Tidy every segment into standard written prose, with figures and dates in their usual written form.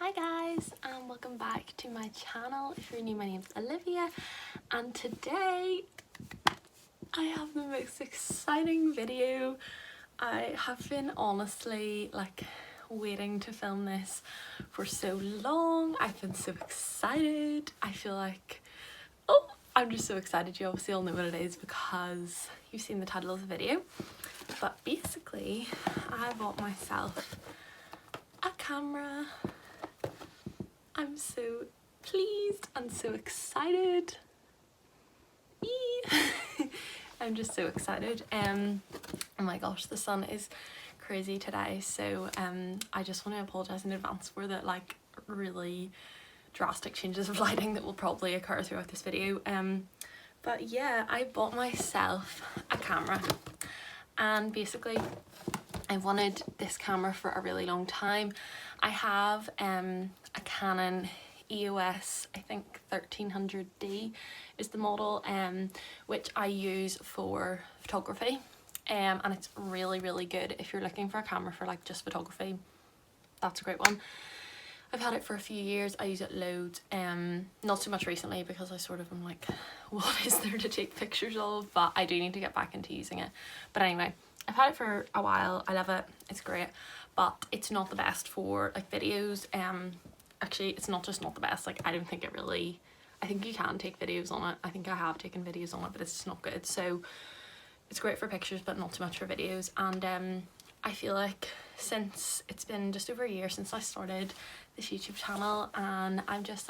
Hi guys, and welcome back to my channel. If you're new, my name's Olivia, and today I have the most exciting video. I have been honestly waiting to film this for so long. I've been so excited. I feel like, I'm just so excited. You obviously all know what it is because you've seen the title of the video. But basically, I bought myself a camera. I'm so pleased and so excited. I'm just so excited. Oh my gosh, the sun is crazy today, so I just want to apologize in advance for the really drastic changes of lighting that will probably occur throughout this video. But yeah, I bought myself a camera, and basically I've wanted this camera for a really long time. I have a Canon EOS, I think 1300D is the model, which I use for photography, and it's really good if you're looking for a camera for just photography. That's a great one. I've had it for a few years. I use it loads, not so much recently because I sort of am like, what is there to take pictures of? But I do need to get back into using it. But anyway, I've had it for a while. I love it. It's great, but it's not the best for videos. Actually, it's not just not the best. I don't think it really, I think you can take videos on it. I think I have taken videos on it, but it's just not good. So it's great for pictures, but not so much for videos. And I feel like since it's been just over a year since I started this YouTube channel, and I'm just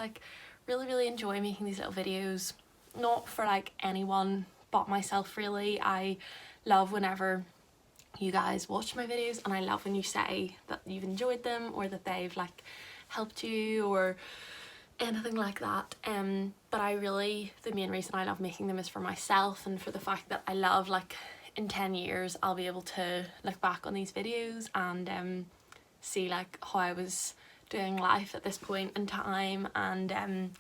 really enjoy making these little videos, not for anyone but myself really. I love whenever you guys watch my videos, and I love when you say that you've enjoyed them or that they've helped you or anything like that. But the main reason I love making them is for myself, and for the fact that I love in 10 years I'll be able to look back on these videos and see how I was doing life at this point in time, and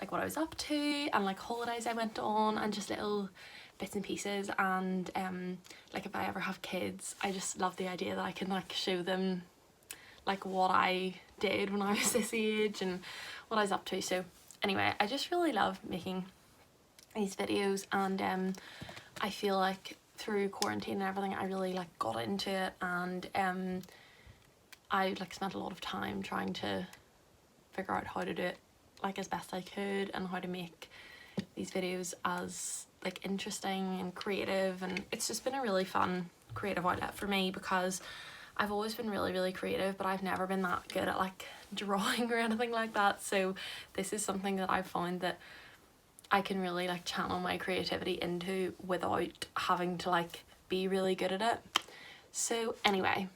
what I was up to, and holidays I went on, and just little bits and pieces. And if I ever have kids, I just love the idea that I can show them what I did when I was this age and what I was up to. So anyway, I just really love making these videos, and I feel like through quarantine and everything I really got into it, and I spent a lot of time trying to figure out how to do it as best I could, and how to make these videos as interesting and creative. And it's just been a really fun creative outlet for me, because I've always been really creative, but I've never been that good at drawing or anything like that. So this is something that I've found that I can really channel my creativity into without having to be really good at it. So anyway,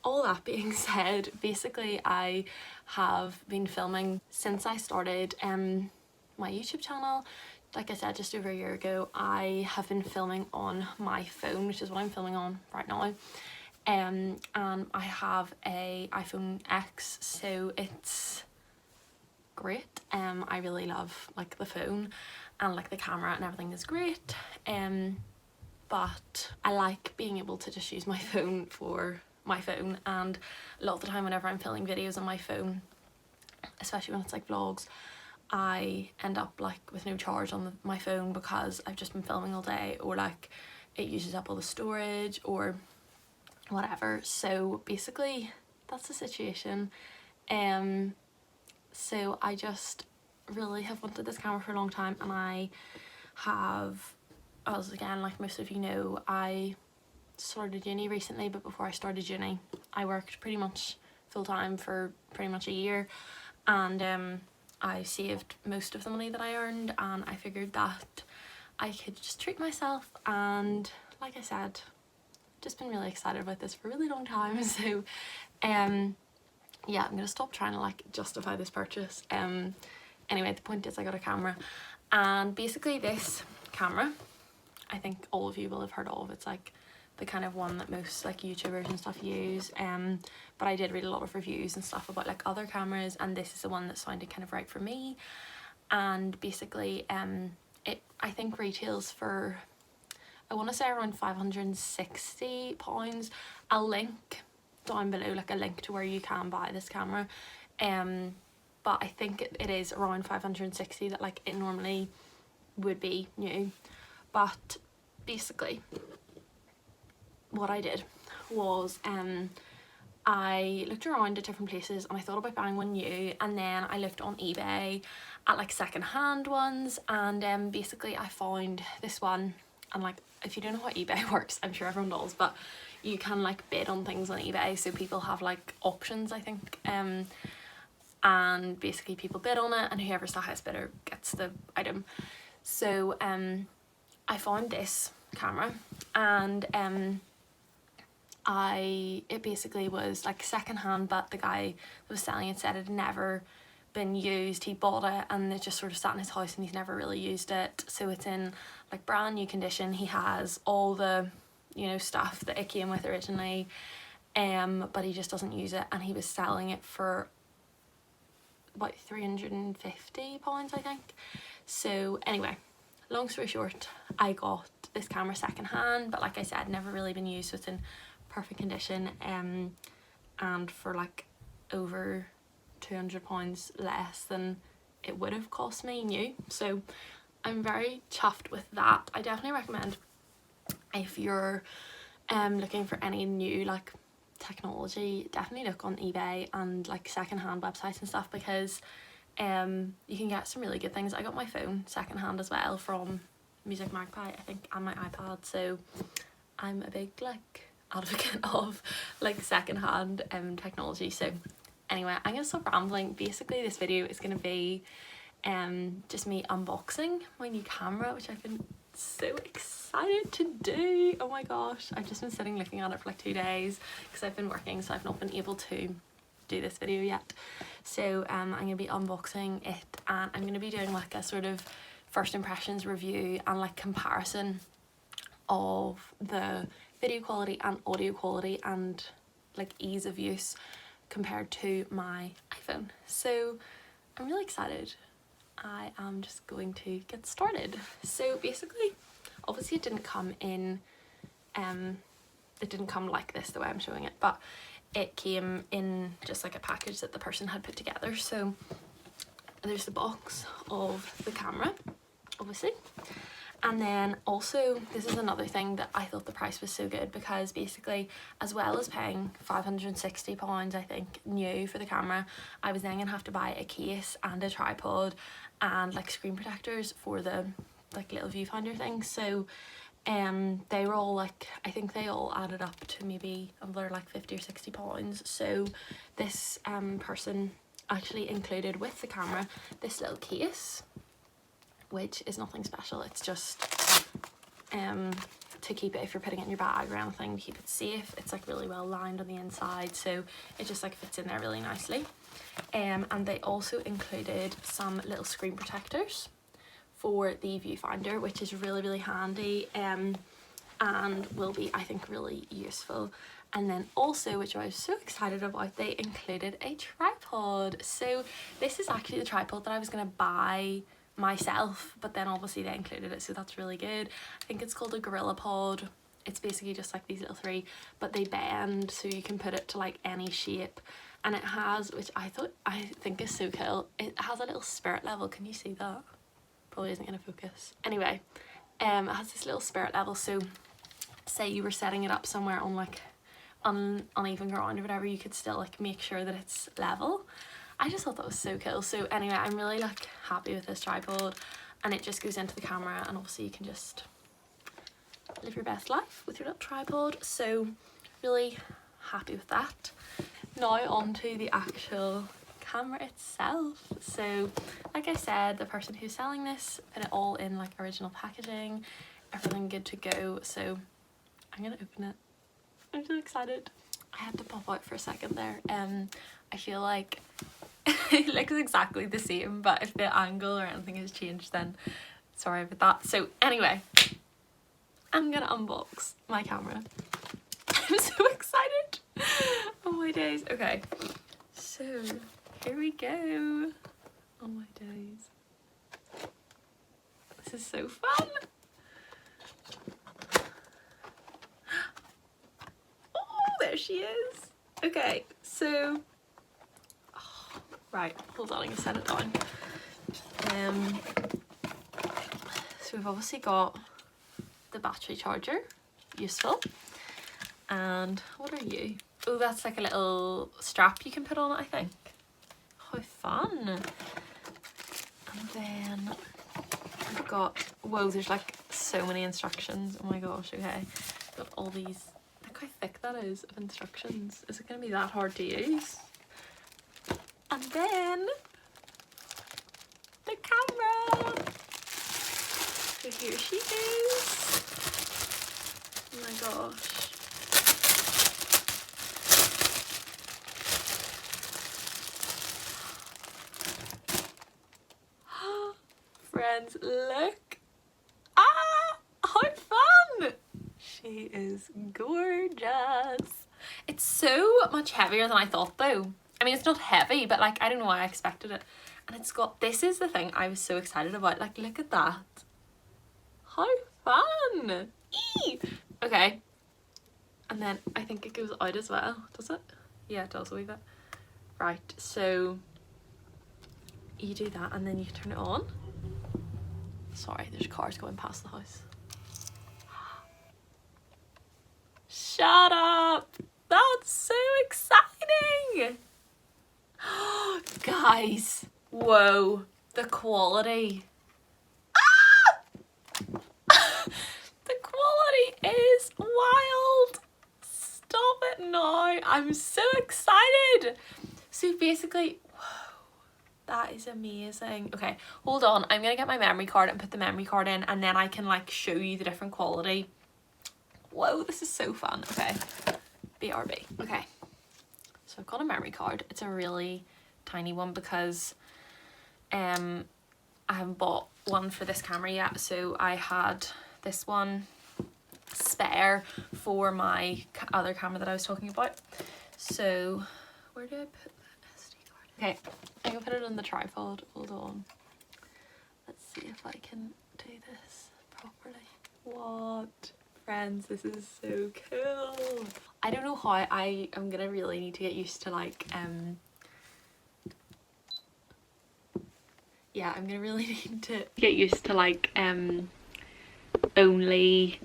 all that being said, basically I have been filming since I started my YouTube channel. Like I said, just over a year ago, I have been filming on my phone, which is what I'm filming on right now. And I have a iPhone X, so it's great. I really love the phone, and the camera and everything is great. But I like being able to just use my phone for my phone, and a lot of the time whenever I'm filming videos on my phone, especially when it's vlogs, I end up with no charge on my phone because I've just been filming all day, or it uses up all the storage or whatever. So basically that's the situation. So I just really have wanted this camera for a long time, and I have, as again most of you know, I started uni recently, but before I started uni I worked pretty much full-time for pretty much a year, and I saved most of the money that I earned, and I figured that I could just treat myself. And like I said, just been really excited about this for a really long time. So yeah, I'm gonna stop trying to justify this purchase. Anyway, the point is I got a camera, and basically this camera, I think all of you will have heard of. It's the kind of one that most YouTubers and stuff use, but I did read a lot of reviews and stuff about other cameras, and this is the one that sounded kind of right for me. And basically it I think retails for, I want to say, around £560. I'll link down below a link to where you can buy this camera, but I think it is around 560 that like it normally would be new. But basically what I did was I looked around at different places and I thought about buying one new, and then I looked on eBay at like second-hand ones, and basically I found this one. And like, if you don't know how eBay works, I'm sure everyone does, but you can like bid on things on eBay, so people have like auctions, I think, and basically people bid on it and whoever's the highest bidder gets the item. So I found this camera, and it basically was like secondhand, but the guy that was selling it said it had never been used. He bought it and it just sort of sat in his house and he's never really used it, so it's in like brand new condition. He has all the, you know, stuff that it came with originally, but he just doesn't use it, and he was selling it for about £350, I think. So anyway, long story short, I got this camera second hand, but like I said, never really been used, so it's in perfect condition, and for like over £200 less than it would have cost me new. So I'm very chuffed with that. I definitely recommend, if you're looking for any new like technology, definitely look on eBay and like secondhand websites and stuff, because you can get some really good things. I got my phone secondhand as well from Music Magpie, I think, and my iPad, so I'm a big like advocate of like secondhand technology. So anyway, I'm gonna stop rambling. Basically this video is gonna be just me unboxing my new camera, which I've been so excited to do. Oh my gosh, I've just been sitting looking at it for like 2 days because I've been working, so I've not been able to do this video yet. So I'm gonna be unboxing it, and I'm gonna be doing like a sort of first impressions review and like comparison of the video quality and audio quality and like ease of use compared to my iPhone. So I'm really excited. I am just going to get started. So basically, obviously it didn't come in, it didn't come like this the way I'm showing it, but it came in just like a package that the person had put together. So there's the box of the camera, obviously. And then also, this is another thing that I thought the price was so good, because basically, as well as paying £560, I think, new for the camera, I was then gonna have to buy a case and a tripod and like screen protectors for the like little viewfinder thing. So they were all like, I think they all added up to maybe another like £50 or £60. So this person actually included with the camera this little case, which is nothing special. It's just to keep it if you're putting it in your bag or anything, to keep it safe. It's like really well lined on the inside, so it just like fits in there really nicely. And they also included some little screen protectors for the viewfinder, which is really handy, and will be, I think, really useful. And then also, which I was so excited about, they included a tripod. So this is actually the tripod that I was gonna buy myself, but then obviously they included it, so that's really good. I think it's called a gorilla pod. It's basically just like these little three, but they bend, so you can put it to like any shape. And it has, which I think is so cool, it has a little spirit level. Can you see that? Probably isn't gonna focus. Anyway, it has this little spirit level, so say you were setting it up somewhere on like uneven ground or whatever, you could still like make sure that it's level. I just thought that was so cool. So anyway, I'm really like happy with this tripod, and it just goes into the camera, and obviously you can just live your best life with your little tripod. So really happy with that. Now on to the actual camera itself. So like I said, the person who's selling this put it all in like original packaging, everything good to go. So I'm gonna open it. I'm so excited. I had to pop out for a second there. I feel like it looks exactly the same, but if the angle or anything has changed, then sorry about that. So anyway, I'm gonna unbox my camera. I'm so excited. Oh my days. Okay, so here we go. Oh my days. This is so fun. Oh, there she is. Okay, so Right, hold on, I'm gonna set it down. So we've obviously got the battery charger, useful. And what are you? Oh, that's like a little strap you can put on it, I think. How fun. And then I've got, whoa, there's like so many instructions. Oh my gosh, okay. Got all these, look how thick that is of instructions. Is it gonna be that hard to use? And then the camera. So here she is. Oh my gosh. Friends, look. Ah, how fun. She is gorgeous. It's so much heavier than I thought though. I mean, it's not heavy, but like, I don't know why I expected it. And it's got, this is the thing I was so excited about. Like, look at that. How fun. Eee! Okay. And then I think it goes out as well. Does it? Yeah, it does a wee bit. Right, so you do that and then you turn it on. Sorry, there's cars going past the house. Shut up! That's so exciting! Guys, whoa, the quality. Ah! The quality is wild. Stop it now. I'm so excited. So basically, whoa, that is amazing. Okay, hold on. I'm gonna get my memory card and put the memory card in, and then I can like show you the different quality. Whoa, this is so fun. Okay, BRB. Okay, so I've got a memory card. It's a really tiny one because I haven't bought one for this camera yet, so I had this one spare for my other camera that I was talking about. So where do I put the SD card? Okay, I'm gonna put it on the tripod. Hold on. Let's see if I can do this properly. What? Friends, this is so cool. I don't know how. I am gonna really need to get used to like yeah, I'm gonna really need to get used to like only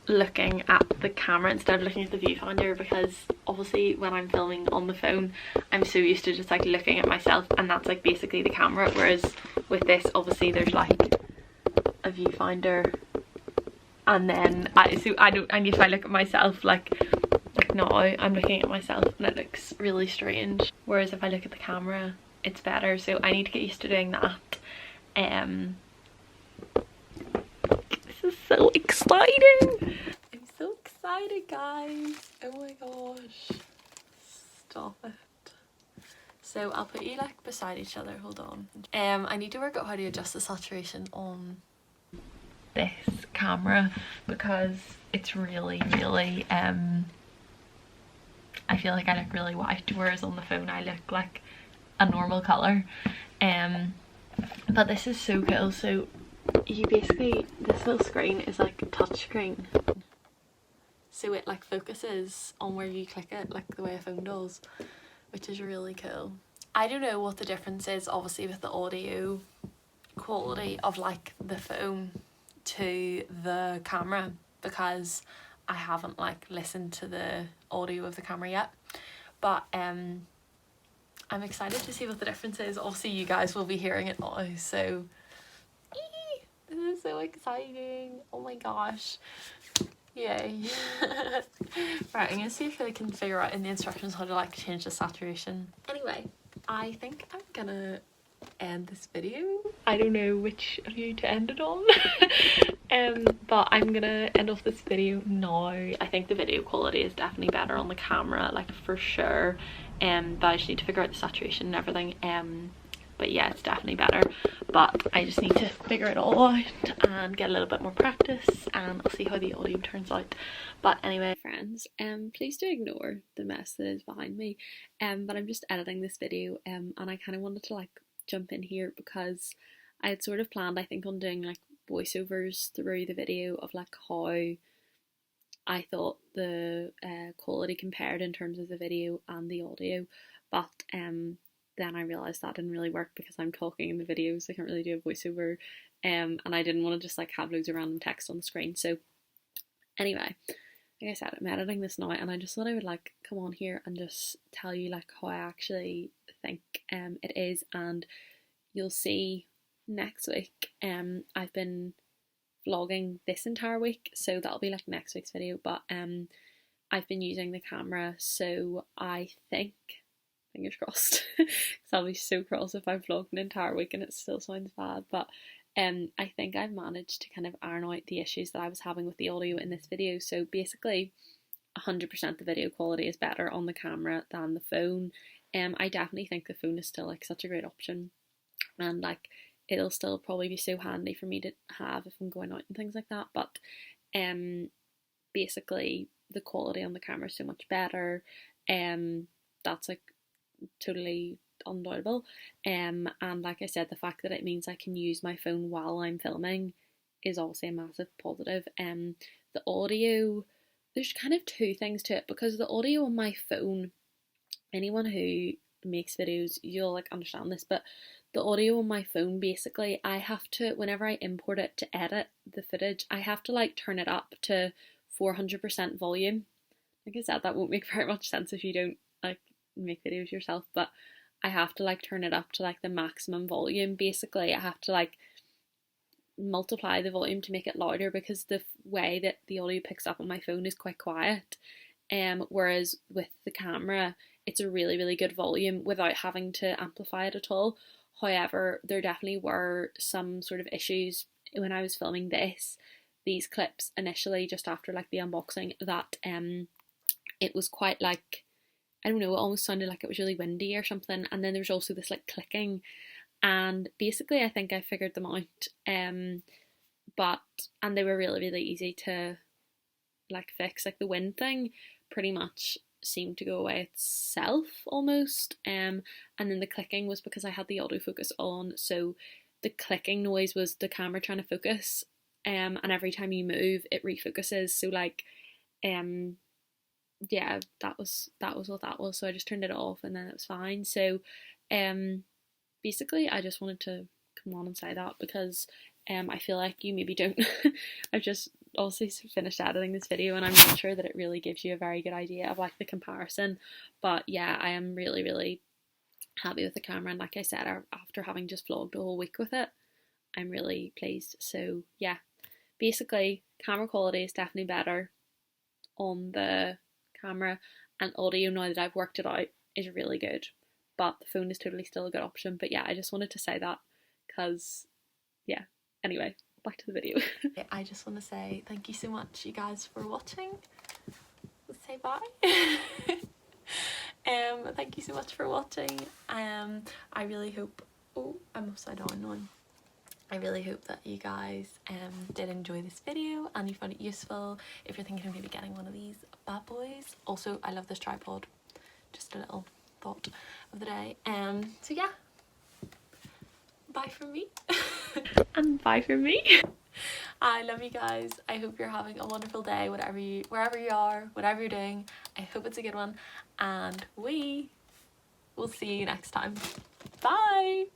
looking at the camera instead of looking at the viewfinder, because obviously when I'm filming on the phone I'm so used to just like looking at myself, and that's like basically the camera, whereas with this obviously there's like a viewfinder, and then and if I look at myself like now I'm looking at myself and it looks really strange, whereas if I look at the camera it's better. So I need to get used to doing that. This is so exciting. I'm so excited, guys. Oh my gosh. Stop it. So I'll put you like beside each other. Hold on. I need to work out how to adjust the saturation on this camera because it's really I feel like I look really white, whereas on the phone I look like a normal colour. But this is so cool. So you basically, this little screen is like a touch screen, so it like focuses on where you click it, like the way a phone does, which is really cool. I don't know what the difference is obviously with the audio quality of like the phone to the camera, because I haven't like listened to the audio of the camera yet, but I'm excited to see what the difference is. Obviously you guys will be hearing it now, so this is so exciting. Oh my gosh, yay. Right, I'm gonna see if I can figure out in the instructions how to like change the saturation. Anyway, I think I'm gonna end this video. I don't know which of you to end it on. But I'm gonna end off this video now. I think the video quality is definitely better on the camera, like for sure. But I just need to figure out the saturation and everything. But yeah, it's definitely better, but I just need to figure it all out and get a little bit more practice, and I'll see how the audio turns out. But anyway, friends, please do ignore the mess that is behind me, but I'm just editing this video, and I kind of wanted to like jump in here because I had sort of planned, I think, on doing like voiceovers through the video of like how I thought the quality compared in terms of the video and the audio, but then I realised that didn't really work because I'm talking in the videos, I can't really do a voiceover, and I didn't want to just like have loads of random text on the screen. So anyway, like I said, I'm editing this now, and I just thought I would like come on here and just tell you like how I actually think it is, and you'll see next week. I've been vlogging this entire week, so that'll be like next week's video, but I've been using the camera, so I think, fingers crossed, because I'll be so cross if I vlogged an entire week and it still sounds bad, but I think I've managed to kind of iron out the issues that I was having with the audio in this video. So basically 100% the video quality is better on the camera than the phone. I definitely think the phone is still like such a great option, and like it'll still probably be so handy for me to have if I'm going out and things like that, but basically the quality on the camera is so much better. That's like totally undoubtable. And like I said, the fact that it means I can use my phone while I'm filming is also a massive positive. The audio, there's kind of two things to it, because the audio on my phone, anyone who makes videos, you'll like understand this, but the audio on my phone, basically I have to, whenever I import it to edit the footage, I have to like turn it up to 400% volume. Like I said, that won't make very much sense if you don't like make videos yourself, but I have to like turn it up to like the maximum volume. Basically I have to like multiply the volume to make it louder, because the way that the audio picks up on my phone is quite quiet, whereas with the camera it's a really, really good volume without having to amplify it at all. However, there definitely were some sort of issues when I was filming these clips initially, just after like the unboxing, that it was quite like, I don't know, it almost sounded like it was really windy or something, and then there was also this like clicking, and basically I think I figured them out, and they were really, really easy to like fix. Like the wind thing pretty much seemed to go away itself almost, and then the clicking was because I had the autofocus on, so the clicking noise was the camera trying to focus, and every time you move it refocuses, so like yeah, that was what that was. So I just turned it off and then it was fine. So basically I just wanted to come on and say that, because I feel like you maybe don't I've just also finished editing this video, and I'm not sure that it really gives you a very good idea of like the comparison, but yeah, I am really, really happy with the camera, and like I said, after having just vlogged a whole week with it, I'm really pleased. So yeah, basically camera quality is definitely better on the camera, and audio, now that I've worked it out, is really good, but the phone is totally still a good option. But yeah, I just wanted to say that, because yeah, anyway, back to the video. I just want to say thank you so much, you guys, for watching. Let's say bye. Thank you so much for watching. I really hope, oh, I'm upside down now. I really hope that you guys did enjoy this video and you found it useful. If you're thinking of maybe getting one of these bad boys. Also, I love this tripod. Just a little thought of the day. So yeah, bye from me. And bye from me. I love you guys. I hope you're having a wonderful day, wherever you are, whatever you're doing. I hope it's a good one, and we will see you next time. Bye.